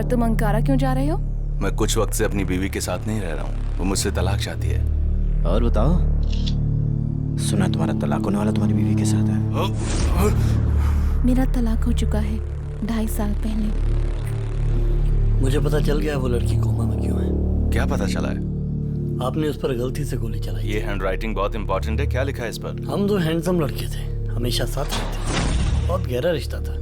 और तुम अंकारा क्यों जा रहे हो? मैं कुछ वक्त से अपनी बीवी के साथ नहीं रह रहा हूँ, वो मुझसे तलाक चाहती है। और बताओ, सुना तुम्हारा तलाक होने वाला तुम्हारी बीवी के साथ है। मेरा तलाक हो चुका है 2.5 साल पहले। मुझे पता चल गया वो लड़की कोमा में क्यों है। क्या पता चला है? आपने उस पर गलती से गोली चलाई। ये हैंडराइटिंग बहुत इंपॉर्टेंट है, क्या लिखा है इस पर? हम दो हैंडसम लड़के थे, हमेशा साथ रहते, बहुत गहरा रिश्ता था।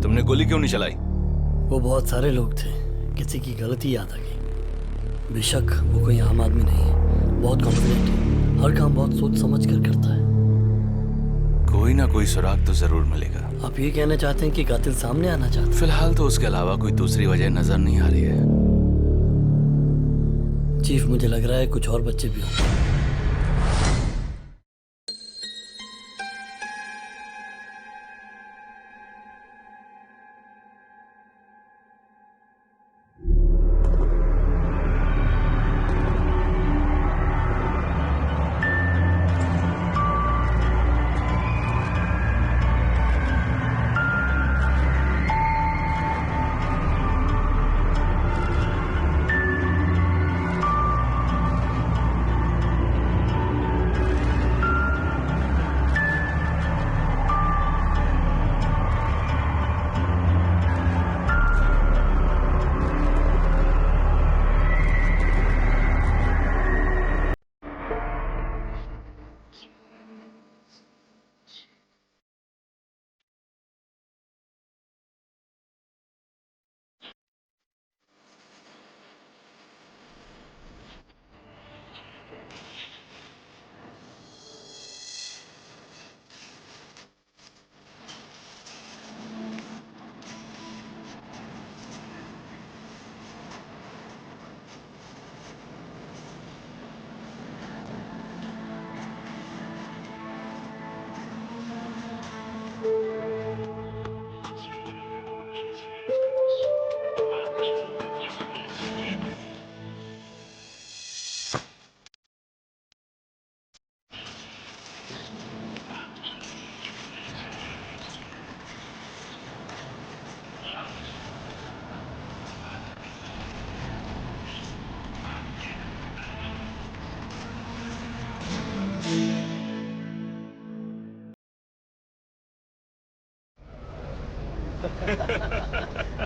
तुमने गोली क्यों नहीं चलाई? वो बहुत सारे लोग थे, किसी की गलती याद आ गई। बेशक वो कोई आम आदमी नहीं है, बहुत कॉन्फिडेंट है, हर काम बहुत सोच समझ कर करता है। कोई ना कोई सुराग तो जरूर मिलेगा। आप ये कहना चाहते हैं कि कातिल सामने आना चाहते हैं? फिलहाल तो उसके अलावा कोई दूसरी वजह नजर नहीं आ रही है। चीफ, मुझे लग रहा है कुछ और बच्चे भी होंगे।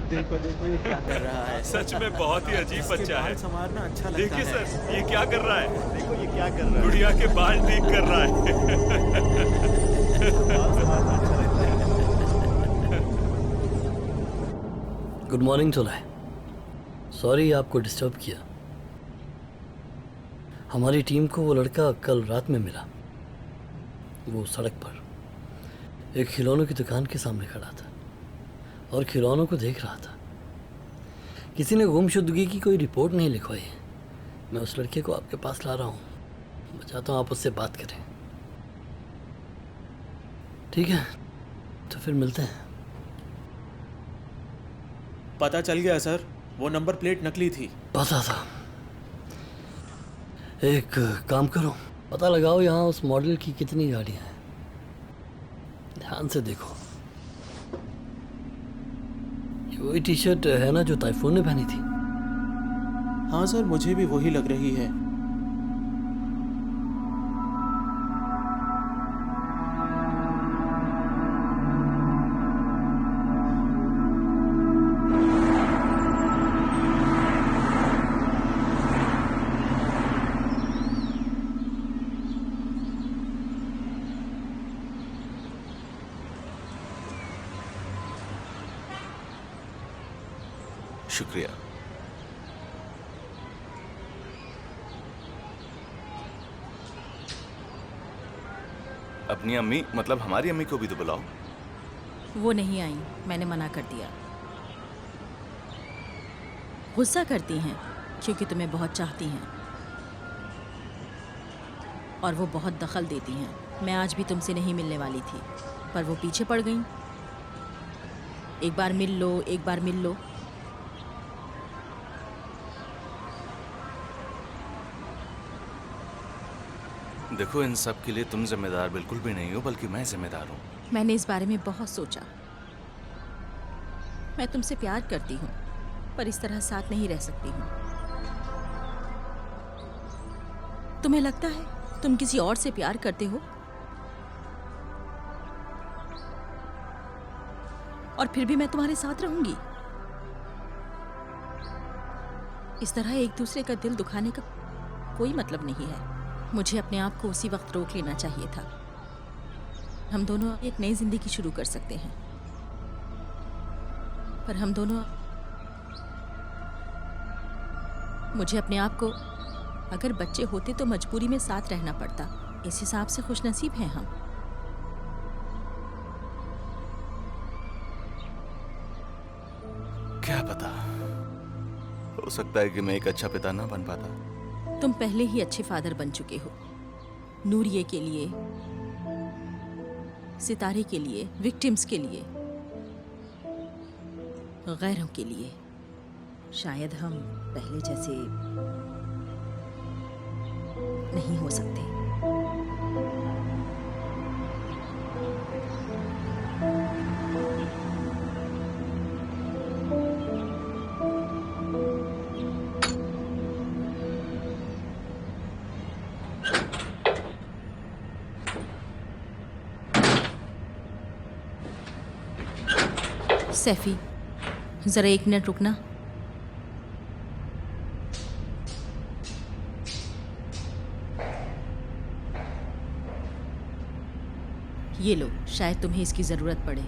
देखो देखो ये क्या कर रहा है। सच में बहुत ही अजीब बच्चा है। संवारना अच्छा लगता देखिए है। सर, ये क्या कर रहा है? देखो ये क्या कर रहा है। गुड़िया के बाल ठीक कर रहा है। गुड मॉर्निंग सोलाय। सॉरी आपको डिस्टर्ब किया। हमारी टीम को वो लड़का कल रात में मिला, वो सड़क पर एक खिलौनों की दुकान के सामने खड़ा था और खिलौनों को देख रहा था। किसी ने गुमशुदगी की कोई रिपोर्ट नहीं लिखवाई है। मैं उस लड़के को आपके पास ला रहा हूँ, मैं चाहता हूँ आप उससे बात करें। ठीक है, तो फिर मिलते हैं। पता चल गया सर, वो नंबर प्लेट नकली थी। पता था। एक काम करो, पता लगाओ यहाँ उस मॉडल की कितनी गाड़ियाँ हैं, ध्यान से देखो। ये वही टी शर्ट है ना जो ताइफून ने पहनी थी? हाँ सर, मुझे भी वही लग रही है। शुक्रिया। अपनी अम्मी, मतलब हमारी अम्मी को भी तो बुलाओ। वो नहीं आई, मैंने मना कर दिया। गुस्सा करती हैं क्योंकि तुम्हें बहुत चाहती हैं और वो बहुत दखल देती हैं। मैं आज भी तुमसे नहीं मिलने वाली थी, पर वो पीछे पड़ गईं। एक बार मिल लो, एक बार मिल लो। देखो, इन सब के लिए तुम जिम्मेदार बिल्कुल भी नहीं हो, बल्कि मैं जिम्मेदार हूँ। मैंने इस बारे में बहुत सोचा। मैं तुमसे प्यार करती हूँ, पर इस तरह साथ नहीं रह सकती हूँ। तुम्हें लगता है तुम किसी और से प्यार करते हो, और फिर भी मैं तुम्हारे साथ रहूंगी? इस तरह एक दूसरे का दिल दुखाने का कोई मतलब नहीं है। मुझे अपने आप को उसी वक्त रोक लेना चाहिए था। हम दोनों एक नई जिंदगी शुरू कर सकते हैं, पर हम दोनों, मुझे अपने आप को, अगर बच्चे होते तो मजबूरी में साथ रहना पड़ता। इस हिसाब से खुशनसीब हैं हम। क्या पता, हो सकता है कि मैं एक अच्छा पिता ना बन पाता। तुम पहले ही अच्छे फादर बन चुके हो, नूरिये के लिए, सितारे के लिए, विक्टिम्स के लिए, गैरों के लिए। शायद हम पहले जैसे नहीं हो सकते। सैफी, जरा एक मिनट रुकना। ये लो, शायद तुम्हें इसकी जरूरत पड़े।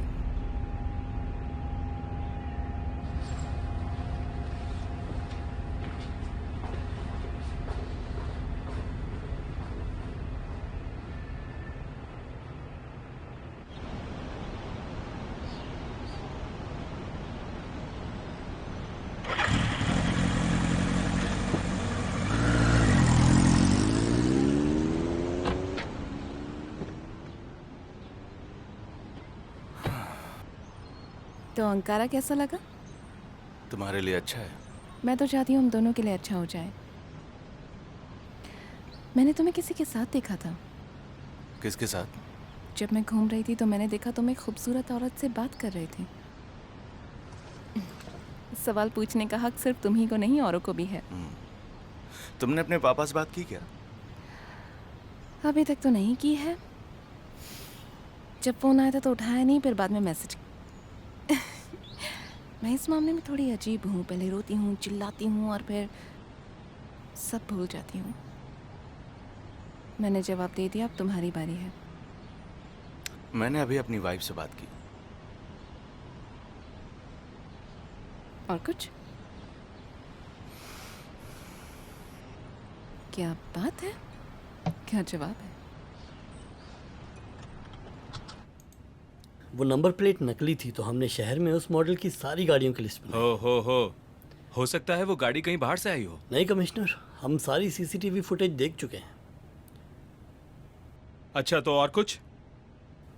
तो अंकारा कैसा लगा? तुम्हारे लिए अच्छा है। मैं तो चाहती हूँ हम दोनों के लिए अच्छा हो जाए। मैंने तुम्हें किसी के साथ देखा था। किसके साथ? जब मैं घूम रही थी तो मैंने देखा तुम एक खूबसूरत औरत से बात कर रहे थे। सवाल पूछने का हक सिर्फ तुम्ही को नहीं, औरों को भी है। तुमने अपने पापा से बात की क्या? अभी तक तो नहीं की है। जब फोन आया था तो उठाया नहीं, फिर बाद में मैसेज। मैं इस मामले में थोड़ी अजीब हूँ। पहले रोती हूँ, चिल्लाती हूँ, और फिर सब भूल जाती हूँ। मैंने जवाब दे दिया, अब तुम्हारी बारी है। मैंने अभी अपनी वाइफ से बात की। और कुछ? क्या बात है? क्या जवाब है? वो नंबर प्लेट नकली थी, तो हमने शहर में उस मॉडल की सारी गाड़ियों की लिस्ट बनाई। हो सकता है वो गाड़ी कहीं बाहर से आई हो। नहीं कमिश्नर, हम सारी सीसीटीवी फुटेज देख चुके हैं। अच्छा, तो और कुछ?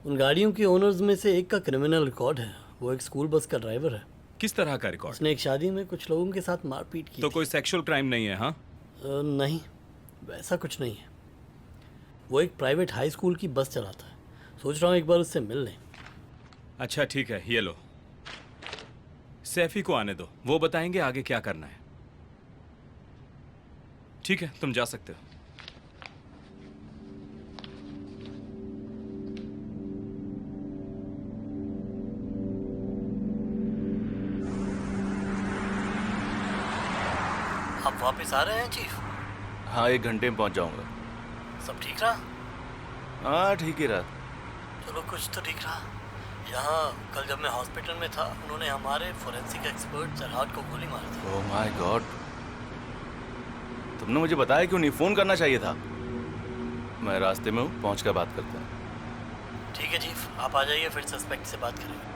उन गाड़ियों के ओनर्स में से एक का क्रिमिनल रिकॉर्ड है। वो एक स्कूल बस का ड्राइवर है। किस तरह का रिकॉर्ड? उसने एक शादी में कुछ लोगों के साथ मारपीट की तो थी। कोई सेक्सुअल क्राइम नहीं है? हाँ, नहीं, वैसा कुछ नहीं है। वो एक प्राइवेट हाई स्कूल की बस चलाता है। सोच रहा हूँ एक बार उससे मिल लें। अच्छा ठीक है, ये लो। सैफी को आने दो, वो बताएंगे आगे क्या करना है। ठीक है, तुम जा सकते हो। आप वापस आ रहे हैं चीफ? हाँ, 1 घंटे में पहुंच जाऊंगा। सब ठीक रहा? हाँ, ठीक ही रहा। चलो, कुछ तो ठीक रहा। यहाँ कल जब मैं हॉस्पिटल में था, उन्होंने हमारे फोरेंसिक एक्सपर्ट सरहाट को गोली मारी थी। ओह माय गॉड, तुमने मुझे बताया क्यों नहीं? फोन करना चाहिए था। मैं रास्ते में हूँ, पहुँच कर बात करता हूँ। ठीक है चीफ, आप आ जाइए, फिर सस्पेक्ट से बात करेंगे।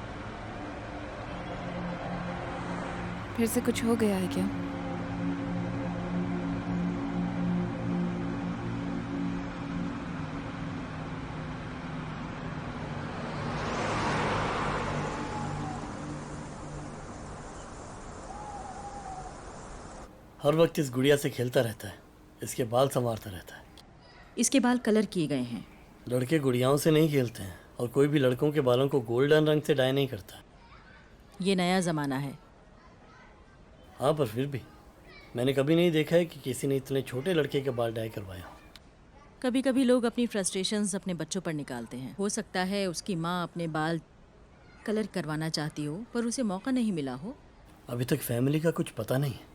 फिर से कुछ हो गया है क्या? हर वक्त इस गुड़िया से खेलता रहता है, इसके बाल संवारता रहता है। इसके बाल कलर किए गए हैं। लड़के गुड़ियाओं से नहीं खेलते हैं और कोई भी लड़कों के बालों को गोल्डन रंग से डाई नहीं करता। ये नया ज़माना है। हाँ, पर फिर भी मैंने कभी नहीं देखा है कि किसी ने इतने छोटे लड़के के बाल डाई करवाए हों। कभी कभी लोग अपनी फ्रस्ट्रेशंस अपने बच्चों पर निकालते हैं। हो सकता है उसकी माँ अपने बाल कलर करवाना चाहती हो पर उसे मौका नहीं मिला हो। अभी तक फैमिली का कुछ पता नहीं है।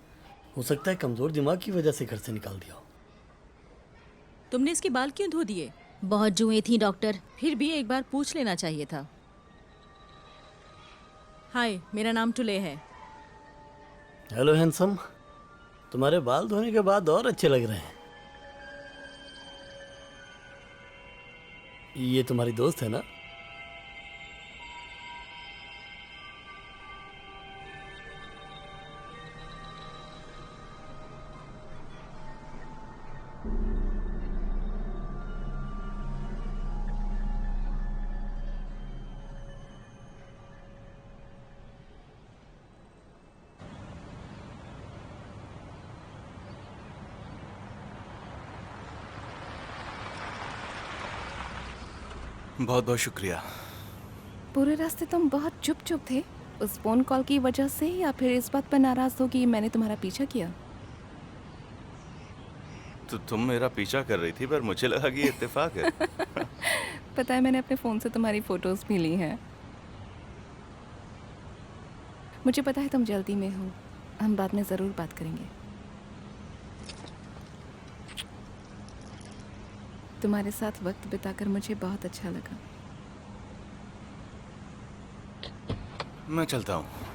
हो सकता है कमज़ोर दिमाग की वजह से घर से निकाल दिया हो। तुमने इसके बाल क्यों धो दिए? बहुत जुएं थी डॉक्टर। फिर भी एक बार पूछ लेना चाहिए था। हाय, मेरा नाम टुले है। हेलो हैंडसम, तुम्हारे बाल धोने के बाद और अच्छे लग रहे हैं। ये तुम्हारी दोस्त है ना? बहुत बहुत शुक्रिया। पूरे रास्ते तुम बहुत चुप चुप थे। उस फोन कॉल की वजह से या फिर इस बात पर नाराज हो कि मैंने तुम्हारा पीछा किया? तो तुम मेरा पीछा कर रही थी पर मुझे लगा कि ये इत्तेफाक है। पता है, मैंने अपने फ़ोन से तुम्हारी फ़ोटोज़ भी ली हैं। मुझे पता है तुम जल्दी में हो। हम बाद में ज़रूर बात करेंगे। तुम्हारे साथ वक्त बिताकर मुझे बहुत अच्छा लगा। मैं चलता हूँ।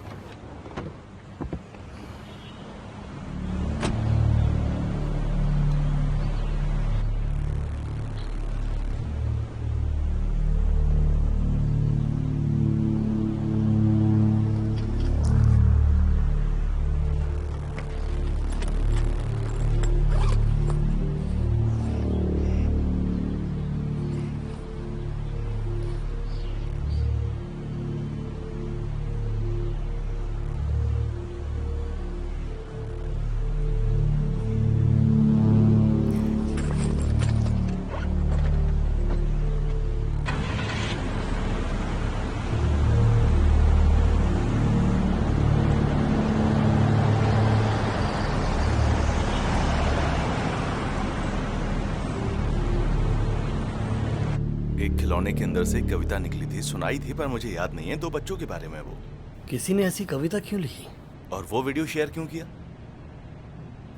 एक खिलौने के अंदर से एक कविता निकली थी, सुनाई थी पर मुझे याद नहीं है। 2 बच्चों के बारे में वो। किसी ने ऐसी कविता क्यों लिखी? और वो वीडियो शेयर क्यों किया?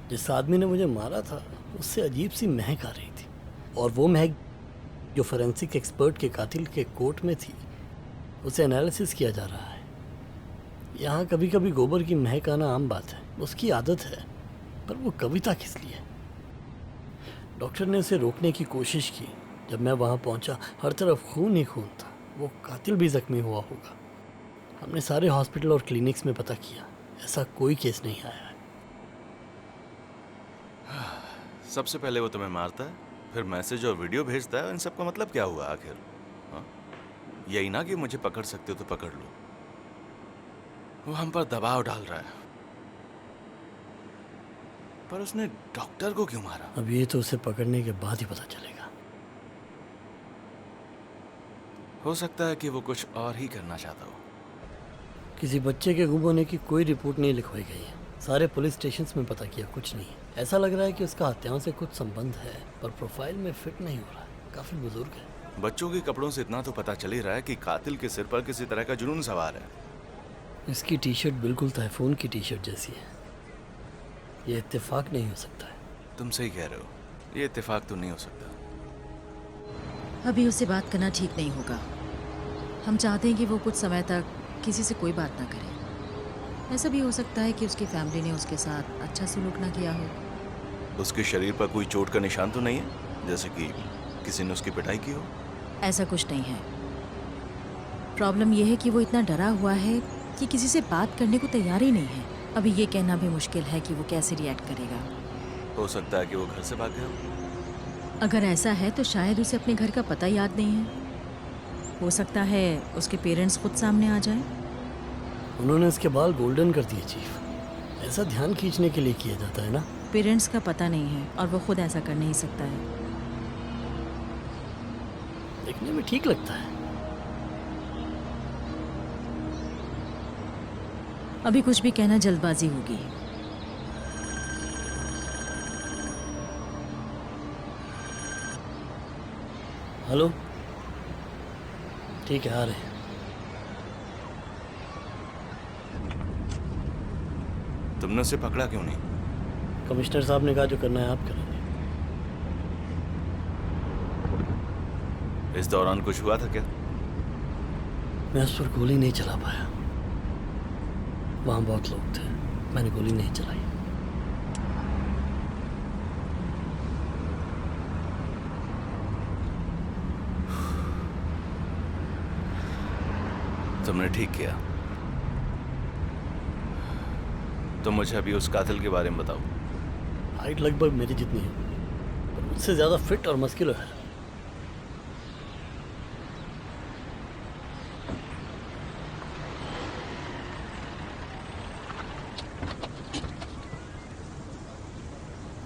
जिस आदमी ने मुझे मारा था उससे अजीब सी महक आ रही थी, और वो महक जो फोरेंसिक एक्सपर्ट के कातिल के कोर्ट में थी, उसे एनालिसिस किया जा रहा है। यहाँ कभी कभी गोबर की महक आना आम बात है, उसकी आदत है, पर वो कविता किस लिए? डॉक्टर ने उसे रोकने की कोशिश की। जब मैं वहाँ पहुँचा हर तरफ खून ही खून था। वो कातिल भी जख्मी हुआ होगा। हमने सारे हॉस्पिटल और क्लिनिक्स में पता किया, ऐसा कोई केस नहीं आया है। सबसे पहले वो तुम्हें मारता है, फिर मैसेज और वीडियो भेजता है। इन सब का मतलब क्या हुआ आखिर? हाँ? यही ना कि मुझे पकड़ सकते हो तो पकड़ लो। वो हम पर दबाव डाल रहा है। पर उसने डॉक्टर को क्यों मारा? अब ये तो उसे पकड़ने के बाद ही पता चलेगा। हो सकता है कि वो कुछ और ही करना चाहता हो। किसी बच्चे के गुम होने की कोई रिपोर्ट नहीं लिखवाई गई है। सारे पुलिस स्टेशंस में पता किया, कुछ नहीं है। ऐसा लग रहा है कि उसका हत्याओं से कुछ संबंध है, पर प्रोफाइल में फिट नहीं हो रहा है। काफी बुजुर्ग है। बच्चों के कपड़ों से इतना तो पता चल ही रहा है कि कातिल के सिर पर किसी तरह का जुनून सवार है। इसकी टी शर्ट बिल्कुल टाइफून की टी शर्ट जैसी है। ये इत्तेफाक नहीं हो सकता है। तुम सही कह रहे हो, ये इत्तेफाक तो नहीं हो सकता। अभी उससे बात करना ठीक नहीं होगा। हम चाहते हैं कि वो कुछ समय तक किसी से कोई बात ना करे। ऐसा भी हो सकता है कि उसकी फैमिली ने उसके साथ अच्छा सलूक ना किया हो। उसके शरीर पर कोई चोट का निशान तो नहीं है, जैसे कि किसी ने उसकी पिटाई की हो? ऐसा कुछ नहीं है। प्रॉब्लम यह है कि वो इतना डरा हुआ है कि किसी से बात करने को तैयार ही नहीं है। अभी ये कहना भी मुश्किल है कि वो कैसे रिएक्ट करेगा। हो सकता है कि वो घर से भाग गया हो। अगर ऐसा है तो शायद उसे अपने घर का पता याद नहीं है। हो सकता है उसके पेरेंट्स खुद सामने आ जाएं। उन्होंने उसके बाल गोल्डन कर दिए चीफ। ऐसा ध्यान खींचने के लिए किया जाता है ना। पेरेंट्स का पता नहीं है और वो खुद ऐसा कर नहीं सकता है। देखने में ठीक लगता है। अभी कुछ भी कहना जल्दबाजी होगी। हेलो, ठीक है, आ रहे हैं। तुमने उसे पकड़ा क्यों नहीं? कमिश्नर साहब ने कहा जो करना है आप करेंगे। इस दौरान कुछ हुआ था क्या? मैं उस पर गोली नहीं चला पाया, वहां बहुत लोग थे, मैंने गोली नहीं चलाई। तुमने ठीक किया। तो मुझे अभी उस कातिल के बारे में बताओ। हाइट लगभग मेरी जितनी है, पर मुझसे ज्यादा फिट और मस्कुलर है।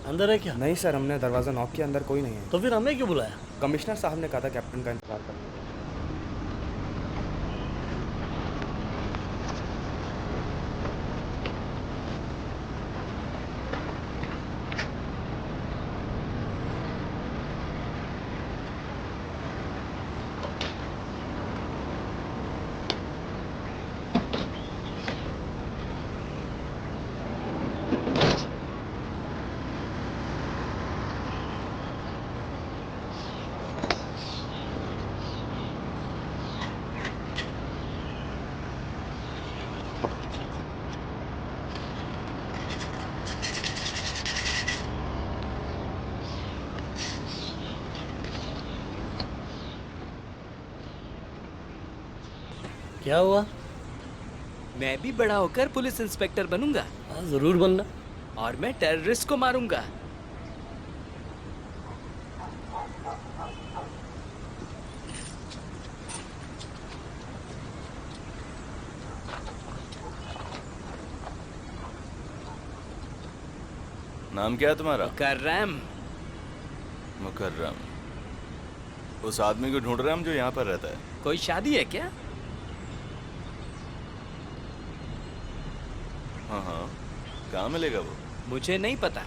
अंदर है क्या? नहीं सर, हमने दरवाज़ा नॉक किया, अंदर कोई नहीं है। तो फिर हमें क्यों बुलाया? कमिश्नर साहब ने कहा था कैप्टन का इंतजार करना। क्या हुआ? मैं भी बड़ा होकर पुलिस इंस्पेक्टर बनूंगा हाँ, जरूर बनना। और मैं टेररिस्ट को मारूंगा। नाम क्या है तुम्हारा? मुकर्रम। मुकर्रम। उस आदमी को ढूंढ रहे हैं हम जो यहाँ पर रहता है। कोई शादी है क्या? हाँ हाँ, कहाँ मिलेगा वो? मुझे नहीं पता।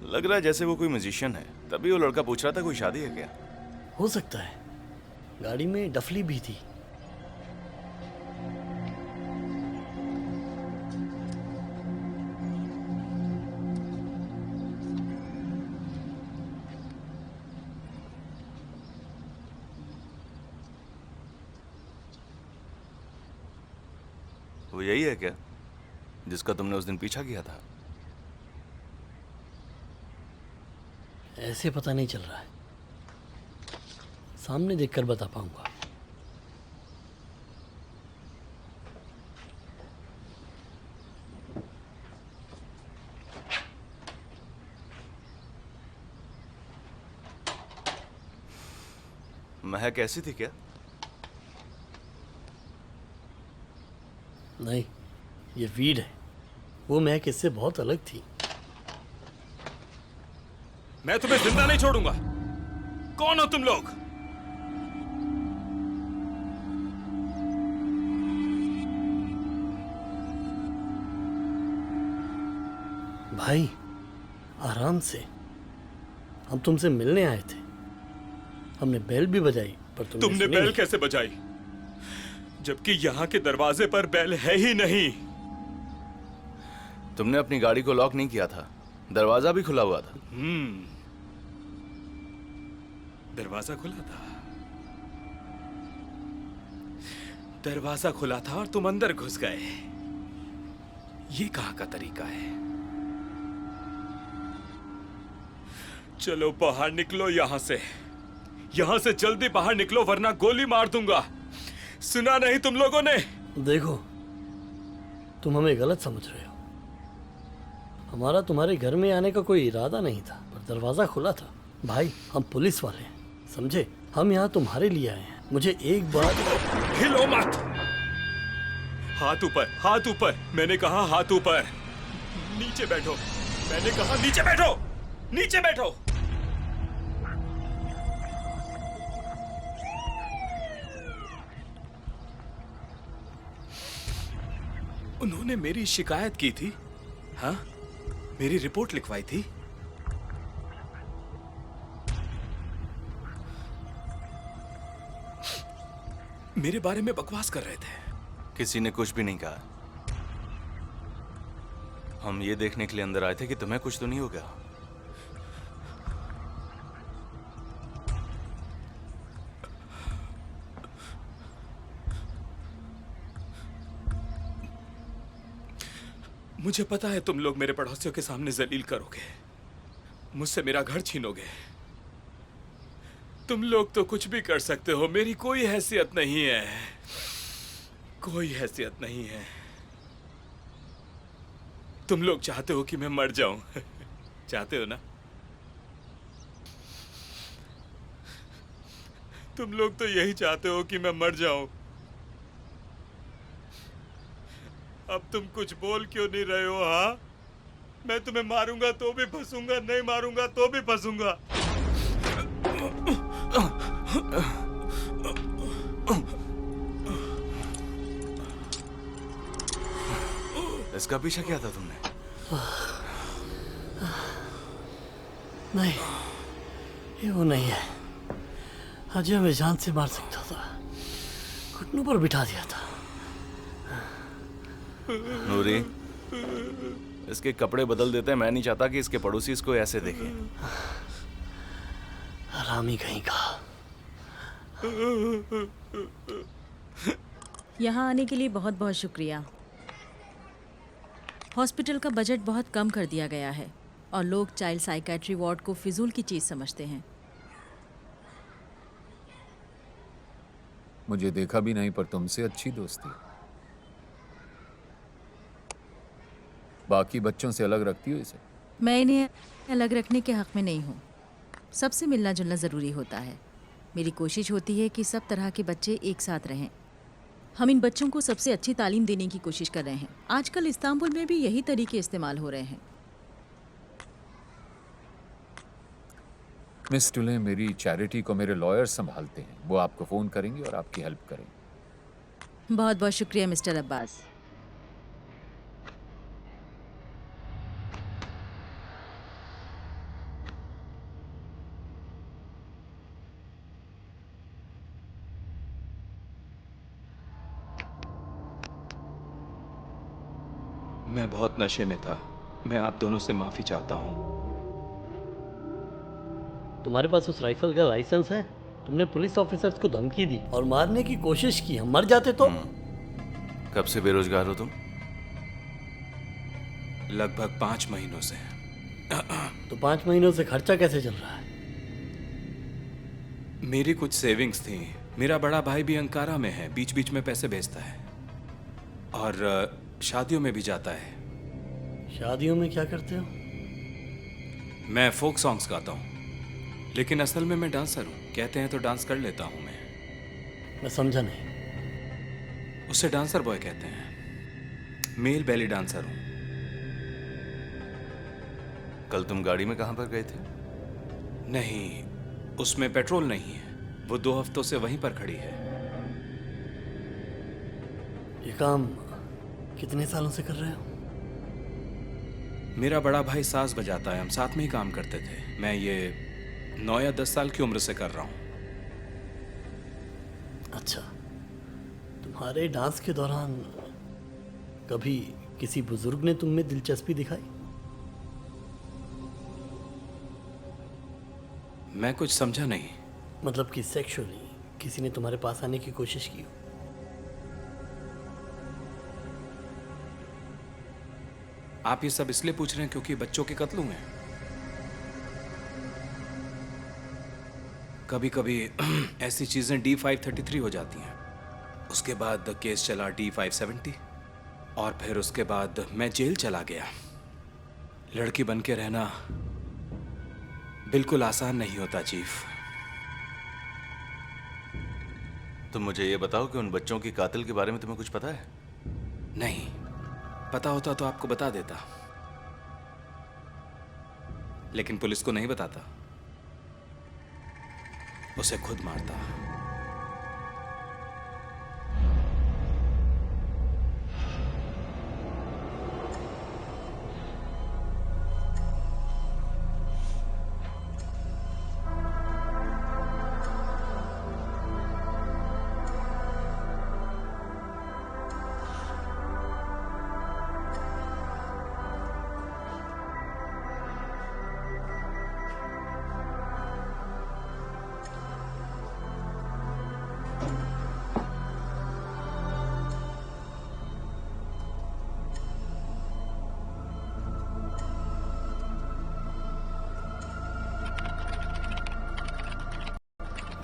लग रहा है जैसे वो कोई म्यूजिशियन है। तभी वो लड़का पूछ रहा था कोई शादी है क्या। हो सकता है, गाड़ी में डफली भी थी। वो यही है क्या जिसका तुमने उस दिन पीछा किया था? ऐसे पता नहीं चल रहा है, सामने देखकर बता पाऊंगा। महक ऐसी थी क्या? नहीं, ये वीड है। वो महक इससे बहुत अलग थी। मैं तुम्हें जिंदा नहीं छोड़ूंगा। कौन हो तुम लोग? भाई, आराम से, हम तुमसे मिलने आए थे। हमने बेल भी बजाई, पर तुमने बेल कैसे बजाई जबकि यहां के दरवाजे पर बेल है ही नहीं? तुमने अपनी गाड़ी को लॉक नहीं किया था, दरवाजा भी खुला हुआ था। दरवाजा खुला था। दरवाजा खुला था और तुम अंदर घुस गए। ये कहाँ का तरीका है? चलो बाहर निकलो यहां से। यहां से जल्दी बाहर निकलो वरना गोली मार दूंगा। सुना नहीं तुम लोगों ने? देखो, तुम हमें गलत समझ रहे हो। हमारा तुम्हारे घर में आने का कोई इरादा नहीं था, पर दरवाजा खुला था। भाई, हम पुलिस वाले हैं, समझे? हम यहाँ तुम्हारे लिए आए हैं। मुझे एक बात, हिलो मत। हाथ ऊपर, हाथ ऊपर। मैंने कहा हाथ ऊपर। नीचे बैठो। मैंने कहा नीचे बैठो। नीचे बैठो। उन्होंने मेरी शिकायत की थी। हाँ, मेरी रिपोर्ट लिखवाई थी। मेरे बारे में बकवास कर रहे थे। किसी ने कुछ भी नहीं कहा। हम ये देखने के लिए अंदर आए थे कि तुम्हें कुछ तो नहीं हो गया। मुझे पता है तुम लोग मेरे पड़ोसियों के सामने जलील करोगे, मुझसे मेरा घर छीनोगे। तुम लोग तो कुछ भी कर सकते हो, मेरी कोई हैसियत नहीं है। कोई हैसियत नहीं है। तुम लोग चाहते हो कि मैं मर जाऊं। चाहते हो ना? तुम लोग तो यही चाहते हो कि मैं मर जाऊं। अब तुम कुछ बोल क्यों नहीं रहे हो? हाँ, मैं तुम्हें मारूंगा तो भी फंसूंगा, नहीं मारूंगा तो भी फंसूंगा। इसका पीछा किया था तुमने? नहीं, ये वो नहीं है। अजय हमें जान से मार सकता था, घुटनों पर बिठा दिया था। नूरी, इसके कपड़े बदल देते हैं। मैं नहीं चाहता कि इसके पड़ोसी इसको ऐसे देखें। हरामी कहीं का। यहाँ आने के लिए बहुत बहुत शुक्रिया। हॉस्पिटल का बजट बहुत कम कर दिया गया है और लोग चाइल्ड साइकेट्री वार्ड को फिजूल की चीज़ समझते हैं। मुझे देखा भी नहीं, पर तुमसे अच्छी दोस्ती। बाकी बच्चों से अलग रखती हो इसे? मैं इन्हें अलग रखने के हक़ में नहीं हूँ। सबसे मिलना जुलना ज़रूरी होता है। मेरी कोशिश होती है कि सब तरह के बच्चे एक साथ रहें। हम इन बच्चों को सबसे अच्छी तालीम देने की कोशिश कर रहे हैं। आजकल इस्तांबुल में भी यही तरीके इस्तेमाल हो रहे हैं। मिस टुले, मेरी चैरिटी को मेरे लॉयर संभालते हैं। वो आपको फ़ोन करेंगे और आपकी हेल्प करेंगे। बहुत बहुत शुक्रिया मिस्टर अब्बास। मैं बहुत नशे में था। मैं आप दोनों से माफी चाहता हूँ। तुम्हारे पास उस राइफल का लाइसेंस है? तुमने पुलिस ऑफिसर्स को धमकी दी और मारने की कोशिश की। हम मर जाते तो? कब से बेरोजगार हो तुम? लगभग 5 महीनों से। तो 5 महीनों से खर्चा कैसे चल रहा है? मेरी कुछ सेविंग्स थी। मेरा बड़ा भाई भी अंकारा में है, बीच बीच में पैसे भेजता है और शादियों में भी जाता है। शादियों में क्या करते हो? मैं फोक सॉन्ग्स गाता हूँ, लेकिन असल में मैं डांसर हूँ। कहते हैं तो डांस कर लेता हूँ मैं समझा नहीं। उससे डांसर बॉय कहते हैं। मेल बेली डांसर हूँ। कल तुम गाड़ी में कहाँ पर गए थे? नहीं, उसमें पेट्रोल नहीं है। वो 2 हफ्तों से वहीं पर खड़ी है। ये काम कितने सालों से कर रहे हो? मेरा बड़ा भाई साज बजाता है, हम साथ में ही काम करते थे। मैं ये 9 या 10 साल की उम्र से कर रहा हूँ। अच्छा, तुम्हारे डांस के दौरान कभी किसी बुजुर्ग ने तुम में दिलचस्पी दिखाई? मैं कुछ समझा नहीं। मतलब कि सेक्सुअली किसी ने तुम्हारे पास आने की कोशिश की हो? आप ये सब इसलिए पूछ रहे हैं क्योंकि बच्चों के कत्ल हुए हैं? कभी कभी ऐसी चीजें D533 हो जाती हैं। उसके बाद केस चला D570 और फिर उसके बाद मैं जेल चला गया। लड़की बन के रहना बिल्कुल आसान नहीं होता चीफ। तुम मुझे ये बताओ कि उन बच्चों की कातिल के बारे में तुम्हें कुछ पता है? नहीं, पता होता तो आपको बता देता, लेकिन पुलिस को नहीं बताता, उसे खुद मारता।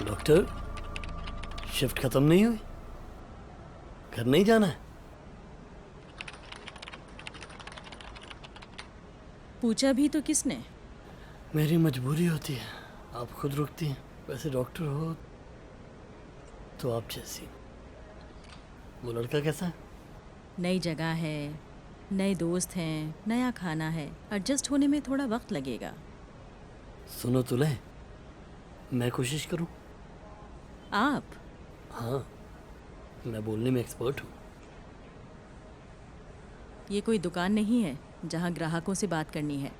डॉक्टर, शिफ्ट खत्म नहीं हुई? घर नहीं जाना है? पूछा भी तो किसने? मेरी मजबूरी होती है, आप खुद रुकती हैं। वैसे डॉक्टर हो तो आप जैसी। वो लड़का कैसा है? नई जगह है, नए दोस्त हैं, नया खाना है, एडजस्ट होने में थोड़ा वक्त लगेगा। सुनो तो ले, मैं कोशिश करूं? आप? हाँ, मैं बोलने में एक्सपर्ट हूँ। ये कोई दुकान नहीं है जहाँ ग्राहकों से बात करनी है।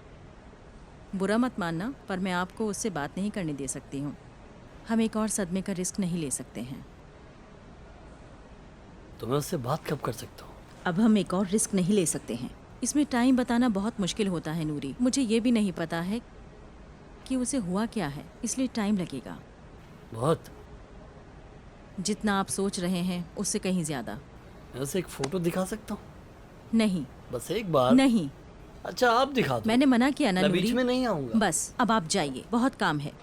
बुरा मत मानना, पर मैं आपको उससे बात नहीं करने दे सकती हूँ। हम एक और सदमे का रिस्क नहीं ले सकते हैं। तो मैं उससे बात कब कर सकता हूँ? अब हम एक और रिस्क नहीं ले सकते हैं। इसमें टाइम बताना बहुत मुश्किल होता है नूरी। मुझे ये भी नहीं पता है कि उसे हुआ क्या है, इसलिए टाइम लगेगा। बहुत? जितना आप सोच रहे हैं उससे कहीं ज़्यादा। मैं उसे एक फोटो दिखा सकता हूँ? नहीं। बस एक बार? नहीं। अच्छा, आप दिखा दो। मैंने मना किया ना मैं नूरी। बीच में नहीं आऊँगा। बस अब आप जाइए, बहुत काम है।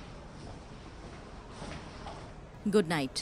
Good night.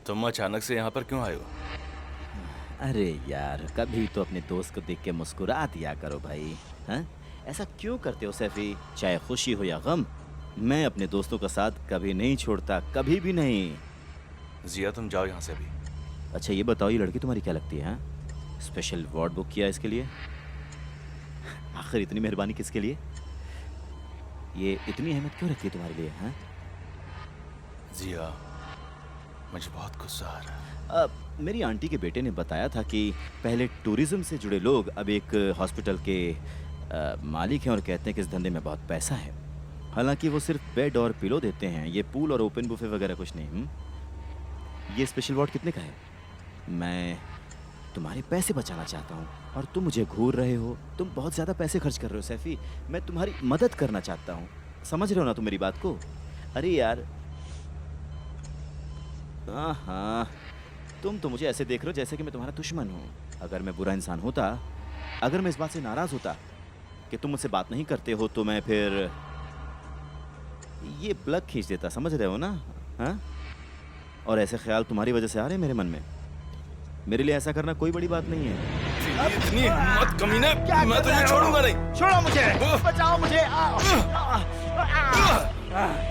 तुम अचानक से यहाँ पर क्यों आए हो? अरे यार, कभी तो अपने दोस्त को देख के मुस्कुरा दिया करो भाई। हाँ, ऐसा क्यों करते हो सैफी? चाहे खुशी हो या गम, मैं अपने दोस्तों का साथ कभी नहीं छोड़ता, कभी भी नहीं। जिया, तुम जाओ यहाँ से अभी। अच्छा ये बताओ, ये लड़की तुम्हारी क्या लगती है? हाँ, स्पेशल वार्ड बुक किया इसके लिए? आखिर इतनी मेहरबानी किसके लिए? ये इतनी अहमियत क्यों रखती है तुम्हारे लिए? हाँ जिया, मुझे बहुत गुस्सा आ रहा है। मेरी आंटी के बेटे ने बताया था कि पहले टूरिज्म से जुड़े लोग अब एक हॉस्पिटल के मालिक हैं और कहते हैं कि इस धंधे में बहुत पैसा है। हालांकि वो सिर्फ बेड और पिलो देते हैं, ये पूल और ओपन बुफे वगैरह कुछ नहीं। ये स्पेशल वार्ड कितने का है? मैं तुम्हारे पैसे बचाना चाहता हूँ और तुम मुझे घूर रहे हो। तुम बहुत ज़्यादा पैसे खर्च कर रहे हो सैफी। मैं तुम्हारी मदद करना चाहता हूँ, समझ रहे हो ना तुम मेरी बात को? अरे यार, हाँ, तुम तो मुझे ऐसे देख रहे हो जैसे कि मैं तुम्हारा दुश्मन हूँ। अगर मैं बुरा इंसान होता, अगर मैं इस बात से नाराज़ होता कि तुम मुझसे बात नहीं करते हो, तो मैं फिर ये प्लग खींच देता, समझ रहे हो ना? हाँ, और ऐसे ख्याल तुम्हारी वजह से आ रहे हैं मेरे मन में। मेरे लिए ऐसा करना कोई बड़ी बात नहीं है। इतनी हिम्मत कमीने, मैं तुझे छोड़ूंगा नहीं। छोड़ो मुझे, बचाओ मुझे।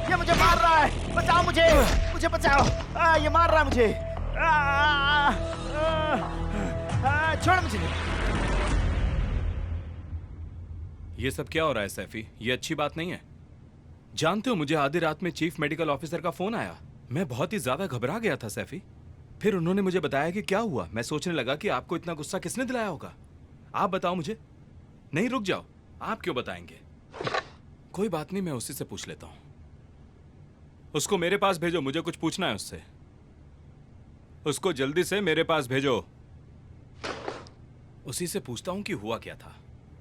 ये मुझे मार रहा है, बचाओ मुझे, मुझे बचाओ। ये मार रहा है मुझे। छोड़ मुझे। ये सब क्या हो रहा है सैफी? ये अच्छी बात नहीं है। जानते हो मुझे आधी रात में चीफ मेडिकल ऑफिसर का फोन आया। मैं बहुत ही ज्यादा घबरा गया था सैफी। फिर उन्होंने मुझे बताया कि क्या हुआ। मैं सोचने लगा कि आपको इतना गुस्सा किसने दिलाया होगा। आप बताओ मुझे। नहीं रुक जाओ, आप क्यों बताएंगे? कोई बात नहीं, मैं उसी से पूछ लेता हूं। उसको मेरे पास भेजो, मुझे कुछ पूछना है उससे। उसको जल्दी से मेरे पास भेजो। उसी से पूछता हूं कि हुआ क्या था।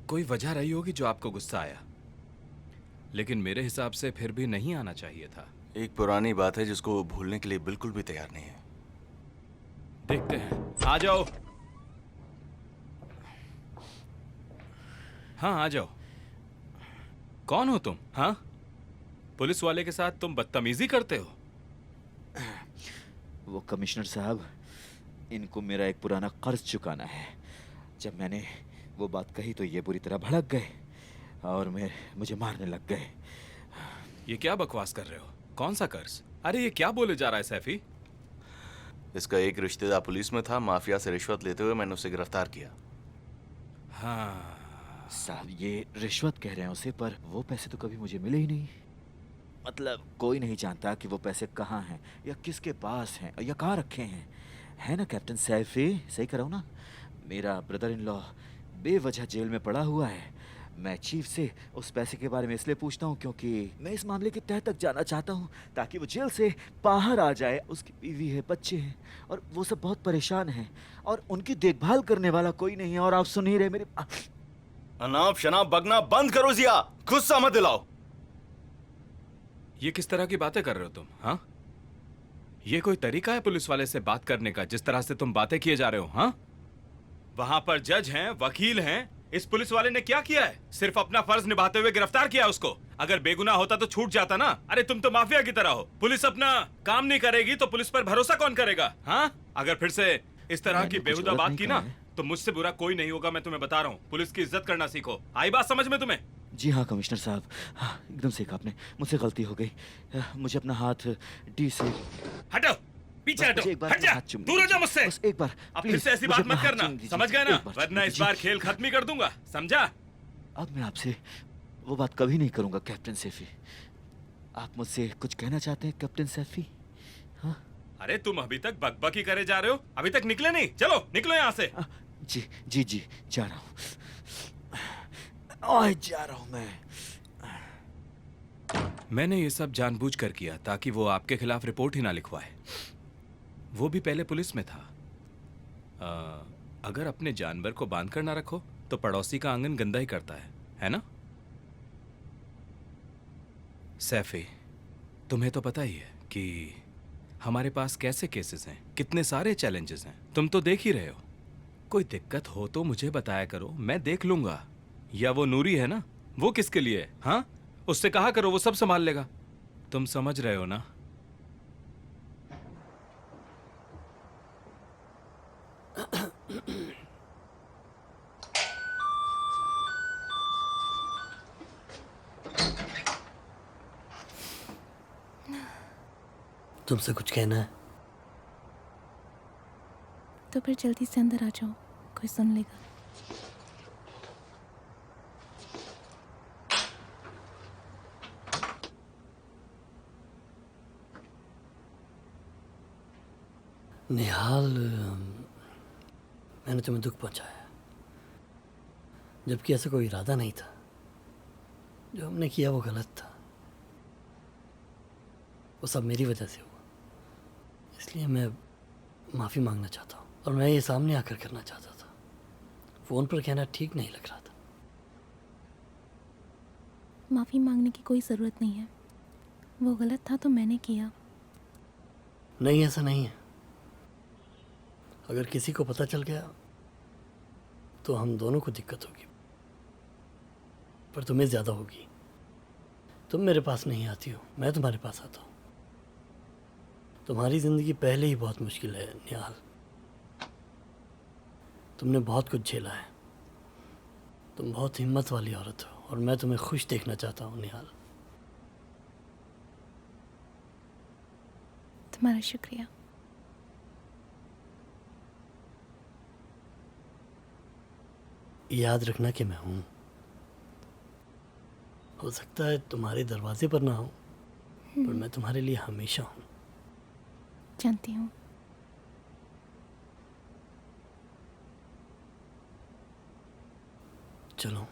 कोई वजह रही होगी जो आपको गुस्सा आया, लेकिन मेरे हिसाब से फिर भी नहीं आना चाहिए था। एक पुरानी बात है जिसको वो भूलने के लिए बिल्कुल भी तैयार नहीं है। देखते हैं, आ जाओ। हाँ आ जाओ। कौन हो तुम? हाँ, पुलिस वाले के साथ तुम बदतमीजी करते हो? वो कमिश्नर साहब, इनको मेरा एक पुराना कर्ज चुकाना है। जब मैंने वो बात कही तो ये बुरी तरह भड़क गए और मुझे मारने लग गए। ये क्या बकवास कर रहे हो? कौन सा कर्ज? अरे ये क्या बोले जा रहा है सैफी? इसका एक रिश्तेदार पुलिस में था, माफिया से रिश्वत लेते हुए मैंने उसे गिरफ्तार किया। हाँ साहब, ये रिश्वत कह रहे हैं उसे, पर वो पैसे तो कभी मुझे मिले ही नहीं। मतलब कोई नहीं जानता कि वो पैसे कहाँ हैं या किसके पास हैं या कहाँ रखे हैं। है ना कैप्टन सैफी? सही कर रहा हूँ ना? मेरा ब्रदर इन लॉ बेवजह जेल में पड़ा हुआ है। मैं चीफ से उस पैसे के बारे में इसलिए पूछता हूँ क्योंकि मैं इस मामले के तह तक जाना चाहता हूँ ताकि वो जेल से बाहर आ जाए। उसकी बीवी है, बच्चे हैं और वो सब बहुत परेशान हैं और उनकी देखभाल करने वाला कोई नहीं है। और आप सुन ही रहे मेरे। अनाप शनाप बगना बंद करो जिया, गुस्सा मत दिलाओ। ये किस तरह की बातें कर रहे हो तुम? हाँ, ये कोई तरीका है पुलिस वाले से बात करने का जिस तरह से तुम बातें किए जा रहे हो? हाँ, वहां पर जज हैं, वकील हैं। इस पुलिस वाले ने क्या किया है? सिर्फ अपना फर्ज निभाते हुए गिरफ्तार किया उसको। अगर बेगुनाह होता तो छूट जाता ना। अरे तुम तो माफिया की तरह हो। पुलिस अपना काम नहीं करेगी तो पुलिस पर भरोसा कौन करेगा? हाँ, अगर फिर से इस तरह की बेहुदा बात की ना तो मुझसे बुरा कोई नहीं होगा। मैं तुम्हें बता रहा हूँ, पुलिस की इज्जत करना सीखो। आई बात समझ में तुम्हें? जी हाँ कमिश्नर साहब, हाँ, एकदम सही कहा आपने। मुझसे गलती हो गई। मुझे अपना हाथ डी से हटो, पीछे हटो, हट जा, दूर हो जा मुझसे। बस एक बार अब फिर से ऐसी बात मत करना, समझ गए ना? वरना इस बार खेल खत्म ही कर दूंगा, समझा? अब मैं आपसे वो बात कभी नहीं करूंगा कैप्टन सैफी। आप मुझसे कुछ कहना चाहते हैं कैप्टन सैफी? हाँ? अरे तुम अभी तक बकबकी करे जा रहे हो, अभी तक निकले नहीं। चलो निकलो यहाँ से। जी जी जी, जा रहा हूँ, जा रहा हूँ मैं। मैंने ये सब जानबूझकर किया ताकि वो आपके खिलाफ रिपोर्ट ही ना लिखवाए। वो भी पहले पुलिस में था। अगर अपने जानवर को बांध कर ना रखो तो पड़ोसी का आंगन गंदा ही करता है ना? सैफी, तुम्हें तो पता ही है कि हमारे पास कैसे केसेस हैं, कितने सारे चैलेंजेस हैं। तुम तो देख ही रहे हो। कोई दिक्कत हो तो मुझे बताया करो, मैं देख लूंगा। या वो नूरी है ना, वो किसके लिए है? हाँ, उससे कहा करो, वो सब संभाल लेगा। तुम समझ रहे हो ना? तुमसे कुछ कहना है? तो फिर जल्दी से अंदर आ जाओ, कोई सुन लेगा। निहाल, मैंने तुम्हें दुख पहुंचाया, जबकि ऐसा कोई इरादा नहीं था। जो हमने किया वो गलत था। वो सब मेरी वजह से हुआ, इसलिए मैं माफ़ी मांगना चाहता हूँ। और मैं ये सामने आकर करना चाहता था। फ़ोन पर कहना ठीक नहीं लग रहा था। माफ़ी मांगने की कोई ज़रूरत नहीं है। वो गलत था तो मैंने किया। नहीं, ऐसा नहीं है। अगर किसी को पता चल गया तो हम दोनों को दिक्कत होगी, पर तुम्हें ज़्यादा होगी। तुम मेरे पास नहीं आती हो, मैं तुम्हारे पास आता हूँ। तुम्हारी ज़िंदगी पहले ही बहुत मुश्किल है निहाल। तुमने बहुत कुछ झेला है। तुम बहुत हिम्मत वाली औरत हो और मैं तुम्हें खुश देखना चाहता हूँ निहाल। तुम्हारा शुक्रिया। याद रखना कि मैं हूँ। हो सकता है तुम्हारे दरवाजे पर ना हूँ, पर मैं तुम्हारे लिए हमेशा हूँ। जानती हूँ। चलो।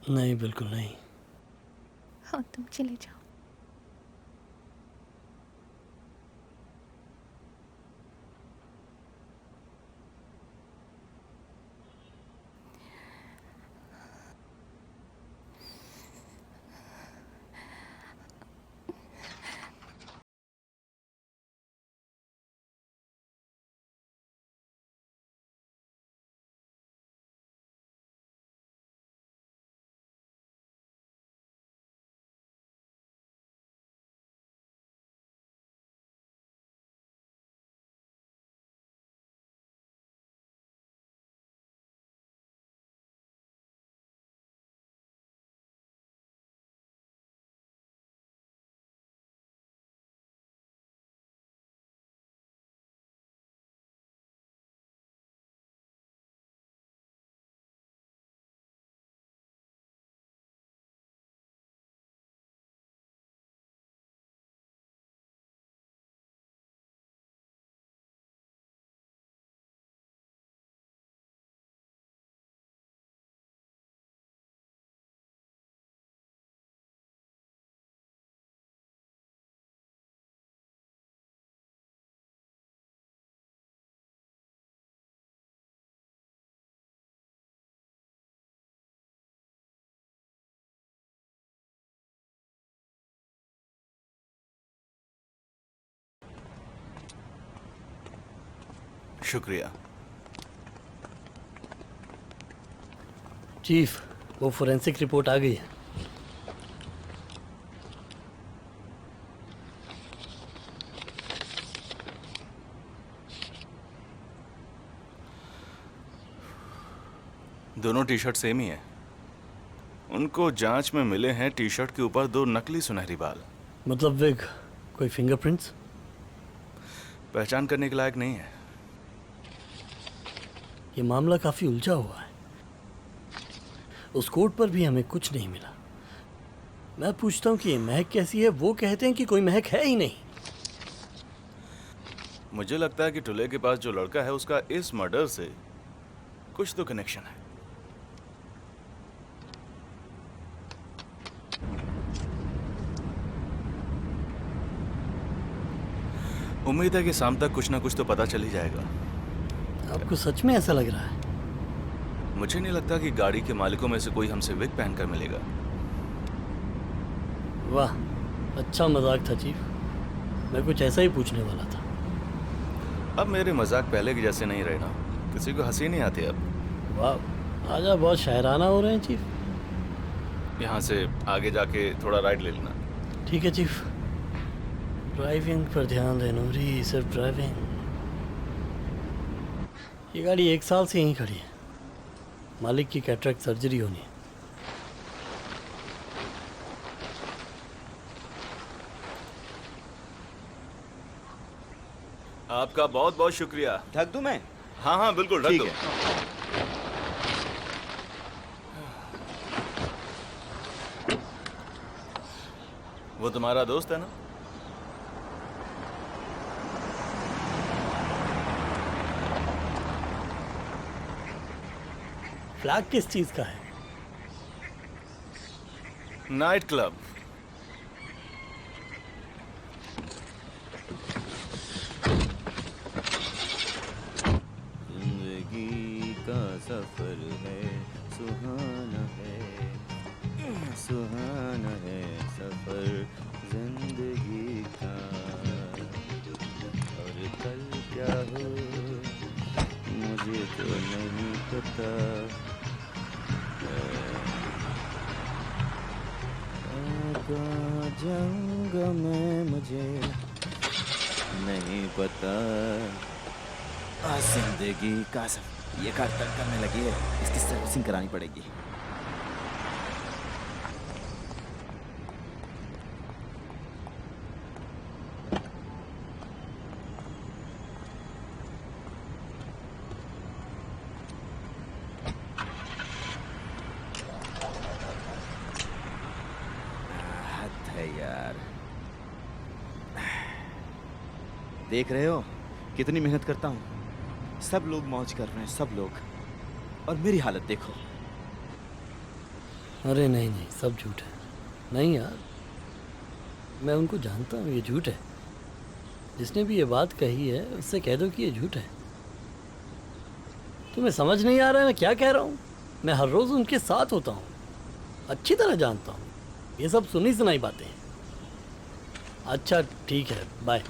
नहीं, बिल्कुल नहीं। हाँ, तुम चले जाओ। शुक्रिया। चीफ, वो फोरेंसिक रिपोर्ट आ गई है। दोनों टी शर्ट सेम ही है। उनको जांच में मिले हैं टी शर्ट के ऊपर 2 नकली सुनहरी बाल। मतलब विग, कोई फिंगरप्रिंट्स? पहचान करने के लायक नहीं है। ये मामला काफी उलझा हुआ है। उस कोट पर भी हमें कुछ नहीं मिला। मैं पूछता हूँ कि ये महक कैसी है, वो कहते हैं कि कोई महक है ही नहीं। मुझे लगता है कि टुले के पास जो लड़का है उसका इस मर्डर से कुछ तो कनेक्शन है। उम्मीद है कि शाम तक कुछ ना कुछ तो पता चल ही जाएगा। आपको सच में ऐसा लग रहा है? मुझे नहीं लगता कि गाड़ी के मालिकों में से कोई हमसे विग पहनकर मिलेगा। वाह, अच्छा मजाक था चीफ। मैं कुछ ऐसा ही पूछने वाला था। अब मेरे मजाक पहले के जैसे नहीं रहे ना, किसी को हंसी नहीं आती अब। वाह, आज आप बहुत शायराना हो रहे हैं चीफ। यहाँ से आगे जाके थोड़ा राइड ले लेना। ठीक है चीफ। ड्राइविंग पर ध्यान दे नूरी, सिर्फ ड्राइविंग। ये गाड़ी 1 साल से यहीं खड़ी है। मालिक की कैटरेक्ट सर्जरी होनी है। आपका बहुत बहुत शुक्रिया। ढक दूं मैं? हाँ हाँ बिल्कुल ढक ठीक दो। है। वो तुम्हारा दोस्त है ना? फ्लैग किस चीज का है? Night club. जिंदगी का सफर है, सुहाना है सफर जिंदगी का। और कल क्या हो का जंग में मुझे नहीं पता। जिंदगी का सब ये कार तक करने लगी है, इसकी सर्विसिंग करानी पड़ेगी। हद है यार। देख रहे हो कितनी मेहनत करता हूँ, सब लोग मौज कर रहे हैं, सब लोग, और मेरी हालत देखो। अरे नहीं नहीं, सब झूठ है। नहीं यार, मैं उनको जानता हूँ, ये झूठ है। जिसने भी ये बात कही है उससे कह दो कि ये झूठ है। तुम्हें समझ नहीं आ रहा है मैं क्या कह रहा हूँ? मैं हर रोज़ उनके साथ होता हूँ, अच्छी तरह जानता हूँ। ये सब सुनी सुनाई बातें हैं। अच्छा ठीक है, बाय।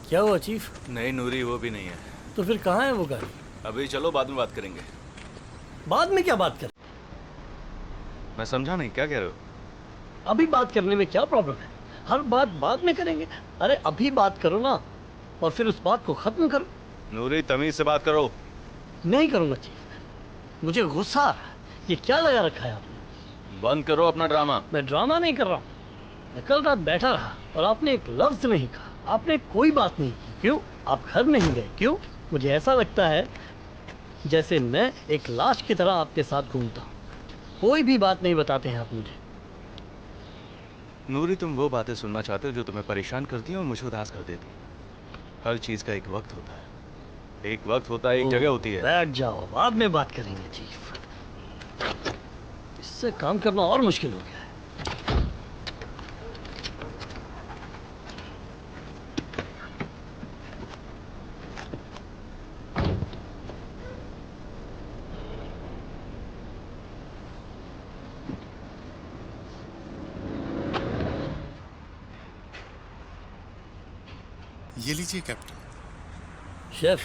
क्या हुआ चीफ? नहीं नूरी, वो भी नहीं है। तो फिर कहाँ है वो गाड़ी? अभी चलो, बाद में बात करेंगे। बाद में क्या बात कर? मैं समझा नहीं, क्या कह रहे हो? अभी बात करने में क्या प्रॉब्लम है? हर बात बाद में करेंगे। अरे अभी बात करो ना, और फिर उस बात को खत्म करो। नूरी तमीज से बात करो। नहीं करूँगा चीफ, मुझे गुस्सा आ रहा है। ये क्या लगा रखा है आपने? बंद करो अपना ड्रामा। मैं ड्रामा नहीं कर रहा हूँ। मैं कल रात बैठा रहा और आपने एक लफ्ज नहीं कहा, आपने कोई बात नहीं की। क्यों? आप घर नहीं गए क्यों? मुझे ऐसा लगता है जैसे मैं एक लाश की तरह आपके साथ घूमता हूँ। कोई भी बात नहीं बताते हैं आप मुझे। नूरी, तुम वो बातें सुनना चाहते हो जो तुम्हें परेशान करती हैं और मुझे उदास कर देती हैं। हर चीज़ का एक वक्त होता है, एक वक्त होता है, एक जगह होती है। बैठ जाओ, बाद में बात करेंगे चीफ। इससे काम करना और मुश्किल हो गया है। ये लीजिए कैप्टन। शेफ,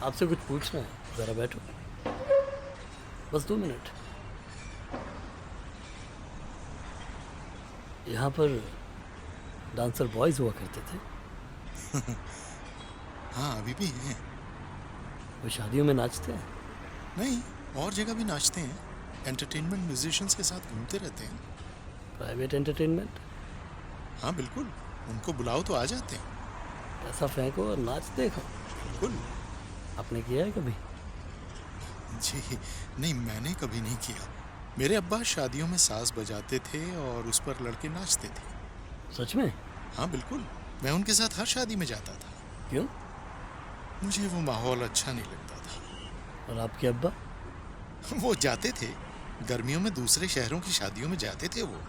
आपसे कुछ पूछना है, ज़रा बैठो। बस 2 मिनट। यहाँ पर डांसर बॉयज़ हुआ करते थे। हाँ, अभी भी हैं। वो शादियों में नाचते हैं? नहीं, और जगह भी नाचते हैं। एंटरटेनमेंट म्यूजिशियंस के साथ घूमते रहते हैं। Private entertainment? हाँ बिल्कुल, उनको बुलाओ तो आ जाते हैं। पैसा फेंको और नाच देखो। बिल्कुल। आपने किया है कभी? जी नहीं, मैंने कभी नहीं किया। मेरे अब्बा शादियों में साज बजाते थे और उस पर लड़के नाचते थे। सच में? हाँ बिल्कुल, मैं उनके साथ हर शादी में जाता था। क्यों? मुझे वो माहौल अच्छा नहीं लगता था। और आपके अब्बा? वो जाते थे, गर्मियों में दूसरे शहरों की शादियों में जाते थे वो।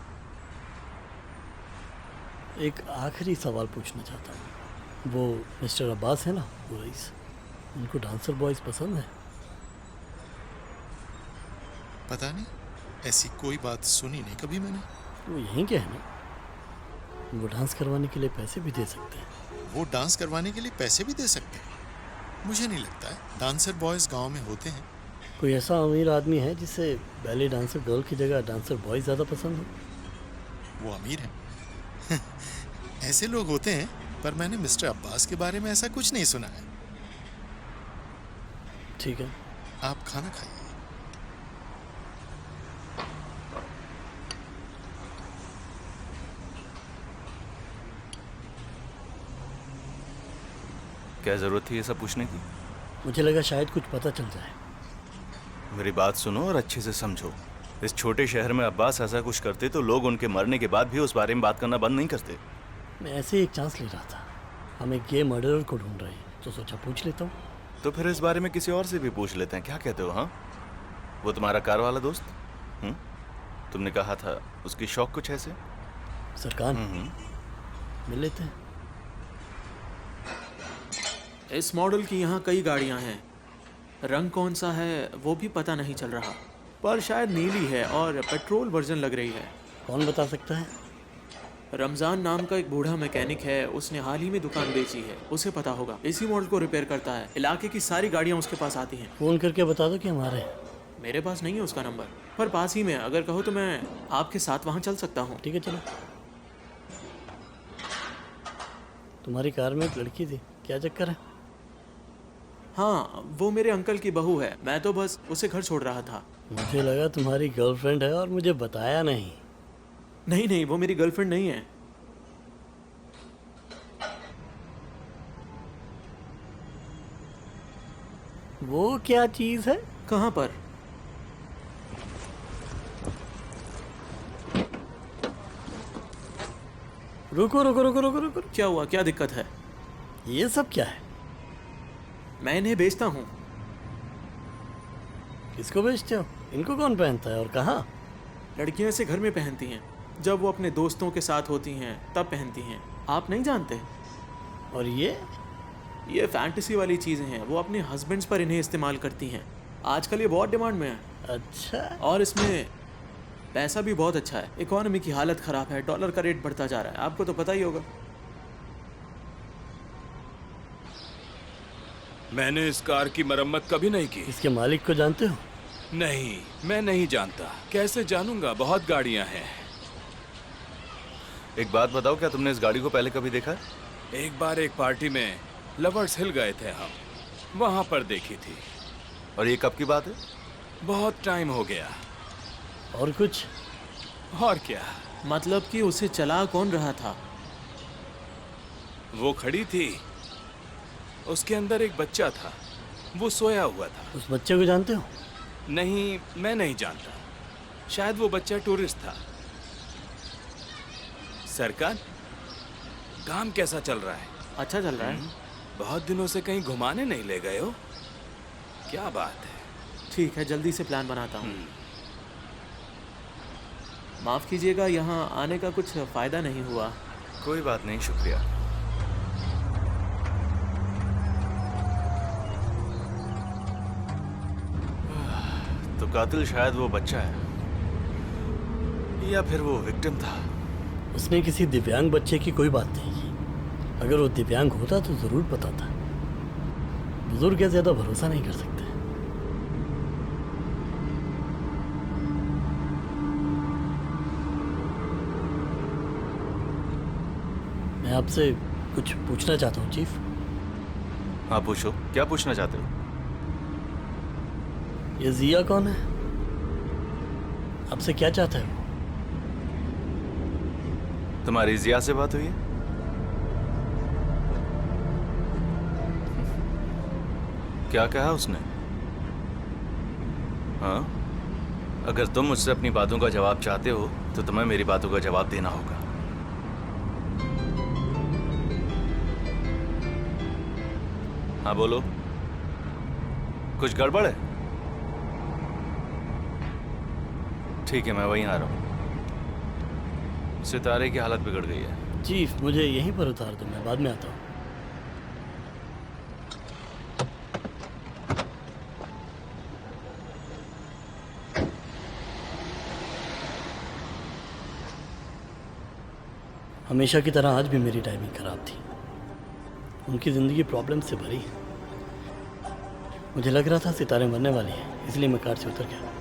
एक आखिरी सवाल पूछना चाहता हूँ। वो मिस्टर अब्बास है ना, वो रईस, उनको डांसर बॉयज़ पसंद है? पता नहीं, ऐसी कोई बात सुनी नहीं कभी मैंने। वो यहीं के है ना, वो डांस करवाने के लिए पैसे भी दे सकते हैं। वो डांस करवाने के लिए पैसे भी दे सकते हैं? मुझे नहीं लगता है डांसर बॉयज़ गांव में होते हैं। कोई ऐसा अमीर आदमी है जिसे बैले डांसर गर्ल की जगह डांसर बॉय ज़्यादा पसंद हो? वो अमीर है। ऐसे लोग होते हैं, पर मैंने मिस्टर अब्बास के बारे में ऐसा कुछ नहीं सुना है। ठीक है, आप खाना खाइए। क्या जरूरत थी ये सब पूछने की? मुझे लगा शायद कुछ पता चल जाए। मेरी बात सुनो और अच्छे से समझो। इस छोटे शहर में अब्बास ऐसा कुछ करते तो लोग उनके मरने के बाद भी उस बारे में बात करना बंद नहीं करते। मैं ऐसे ही एक चांस ले रहा था। हम एक गे मर्डरर को ढूंढ रहे हैं, तो सोचा पूछ लेता हूँ। तो फिर इस बारे में किसी और से भी पूछ लेते हैं, क्या कहते हो? हाँ, वो तुम्हारा कार वाला दोस्त? तुमने कहा था उसकी शौक कुछ ऐसे? सरकार मिल लेते हैं। इस मॉडल की यहाँ कई गाड़ियाँ हैं। रंग कौन सा है वो भी पता नहीं चल रहा, पर शायद नीली है और पेट्रोल वर्जन लग रही है। कौन बता सकता है? रमज़ान नाम का एक बूढ़ा मैकेनिक है, उसने हाल ही में दुकान बेची है, उसे पता होगा। इसी मॉडल को रिपेयर करता है, इलाके की सारी गाड़ियाँ उसके पास आती हैं। फ़ोन करके बता दो कि हमारे हैं। मेरे पास नहीं है उसका नंबर, पर पास ही में है। अगर कहो तो मैं आपके साथ वहाँ चल सकता हूँ। ठीक है चलो। तुम्हारी कार में एक लड़की थी, क्या चक्कर है? हाँ, वो मेरे अंकल की बहू है। मैं तो बस उसे घर छोड़ रहा था। मुझे लगा तुम्हारी गर्लफ्रेंड है और मुझे बताया नहीं। नहीं नहीं, वो मेरी गर्लफ्रेंड नहीं है। वो क्या चीज है? कहाँ पर? रुको रुको रुको रुको रुको। क्या हुआ, क्या दिक्कत है? ये सब क्या है? मैं इन्हें बेचता हूँ। किसको बेचते हो? इनको कौन पहनता है और कहाँ? लड़कियां इसे घर में पहनती हैं, जब वो अपने दोस्तों के साथ होती हैं तब पहनती हैं। आप नहीं जानते? और ये फैंटेसी वाली चीज़ें हैं। वो अपने हस्बैंड्स पर इन्हें इस्तेमाल करती हैं। आजकल ये बहुत डिमांड में है। अच्छा। और इसमें पैसा भी बहुत अच्छा है। इकोनॉमी की हालत ख़राब है, डॉलर का रेट बढ़ता जा रहा है, आपको तो पता ही होगा। मैंने इस कार की मरम्मत कभी नहीं की। इसके मालिक को जानते हो? नहीं, मैं नहीं जानता। कैसे जानूंगा? बहुत गाड़ियां हैं। एक बात बताओ, क्या तुमने इस गाड़ी को पहले कभी देखा है? एक बार एक पार्टी में लवर्स हिल गए थे हम, वहां पर देखी थी। और ये कब की बात है? बहुत टाइम हो गया। और कुछ? और क्या? मतलब कि उसे चला कौन रहा था? वो खड़ी थी, उसके अंदर एक बच्चा था, वो सोया हुआ था। उस बच्चे को जानते हो? नहीं, मैं नहीं जानता। शायद वो बच्चा टूरिस्ट था। सरकार, काम कैसा चल रहा है? अच्छा चल रहा है। बहुत दिनों से कहीं घुमाने नहीं ले गए हो? क्या बात है? ठीक है, जल्दी से प्लान बनाता हूँ। माफ़ कीजिएगा, यहाँ आने का कुछ फ़ायदा नहीं हुआ। कोई बात नहीं, शुक्रिया। तो कातिल शायद वो बच्चा है, या फिर वो विक्टिम था। उसने किसी दिव्यांग बच्चे की कोई बात नहीं की। अगर वो दिव्यांग होता तो जरूर बताता। बुजुर्ग है, ज्यादा भरोसा नहीं कर सकते। मैं आपसे कुछ पूछना चाहता हूँ चीफ। हाँ पूछो, क्या पूछना चाहते हो? ये जिया कौन है? आपसे क्या चाहता है वो? तुम्हारी जिया से बात हुई है? क्या कहा उसने? हाँ, अगर तुम मुझसे अपनी बातों का जवाब चाहते हो तो तुम्हें मेरी बातों का जवाब देना होगा। हाँ बोलो, कुछ गड़बड़ है? ठीक है, मैं वहीं आ रहा हूँ। सितारे की हालत बिगड़ गई है। चीफ, मुझे यहीं पर उतार दो, मैं बाद में आता हूँ। हमेशा की तरह आज भी मेरी टाइमिंग खराब थी। उनकी ज़िंदगी प्रॉब्लम से भरी है। मुझे लग रहा था सितारे मरने वाली हैं, इसलिए मैं कार से उतर गया।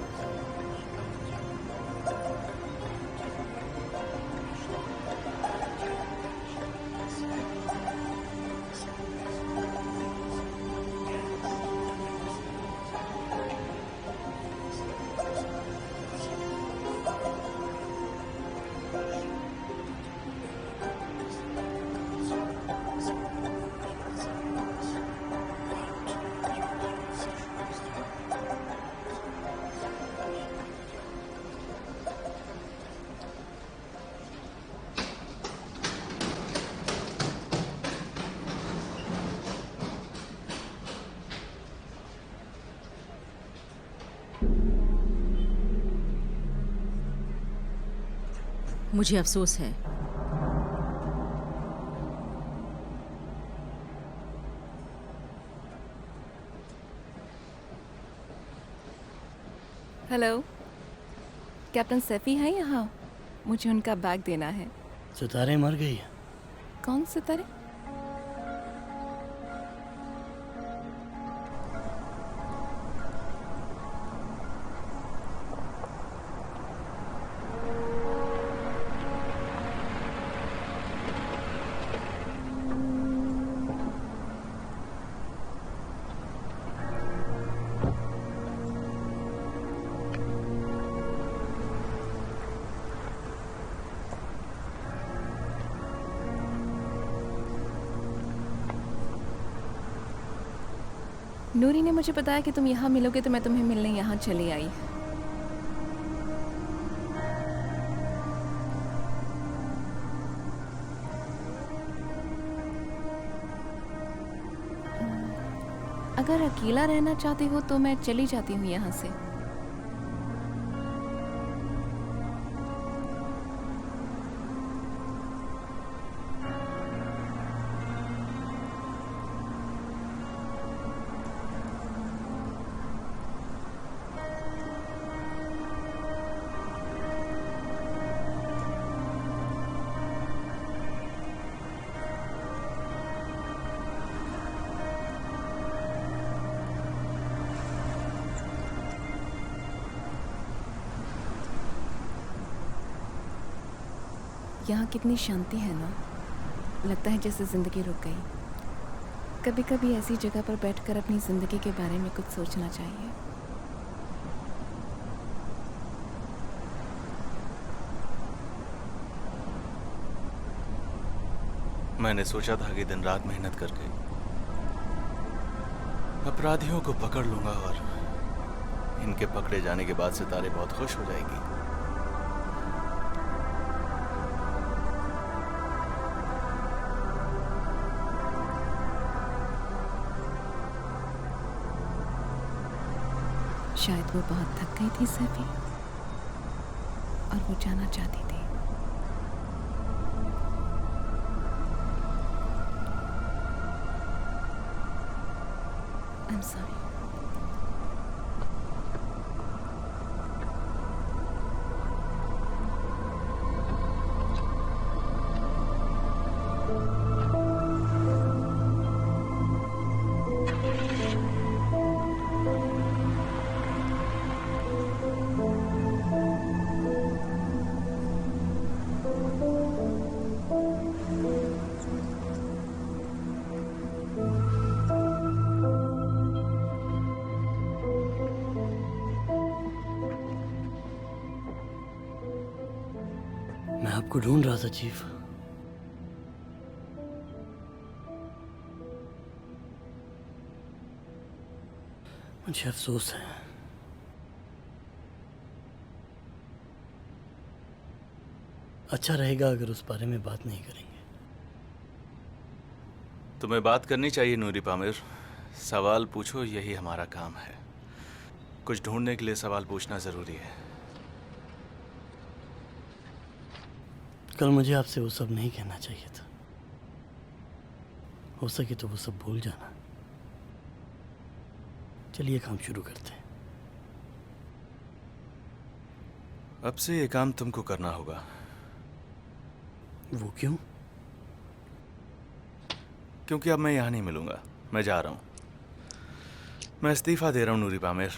मुझे अफसोस है, हेलो, कैप्टन सैफी है यहाँ? मुझे उनका बैग देना है। सितारे मर गई है। कौन सितारे? नूरी ने मुझे बताया कि तुम यहाँ मिलोगे तो मैं तुम्हें मिलने यहाँ चली आई। अगर अकेला रहना चाहती हो तो मैं चली जाती हूँ यहाँ से। यहाँ कितनी शांति है ना, लगता है जैसे ज़िंदगी रुक गई। कभी कभी ऐसी जगह पर बैठकर अपनी ज़िंदगी के बारे में कुछ सोचना चाहिए। मैंने सोचा था कि दिन रात मेहनत करके अपराधियों को पकड़ लूंगा और इनके पकड़े जाने के बाद सितारे बहुत खुश हो जाएगी। शायद वो बहुत थक गई थी सभी और वो जाना चाहती थी। I'm sorry. मैं आपको ढूंढ रहा था चीफ। मुझे अफसोस है। अच्छा रहेगा अगर उस बारे में बात नहीं करेंगे। तुम्हें बात करनी चाहिए नूरी पामिर। सवाल पूछो, यही हमारा काम है। कुछ ढूंढने के लिए सवाल पूछना जरूरी है। कल मुझे आपसे वो सब नहीं कहना चाहिए था। हो सके तो वो सब भूल जाना। चलिए काम शुरू करते हैं। अब से ये काम तुमको करना होगा। वो क्यों? क्योंकि अब मैं यहाँ नहीं मिलूंगा। मैं जा रहा हूँ। मैं इस्तीफा दे रहा हूँ नूरी पामिर।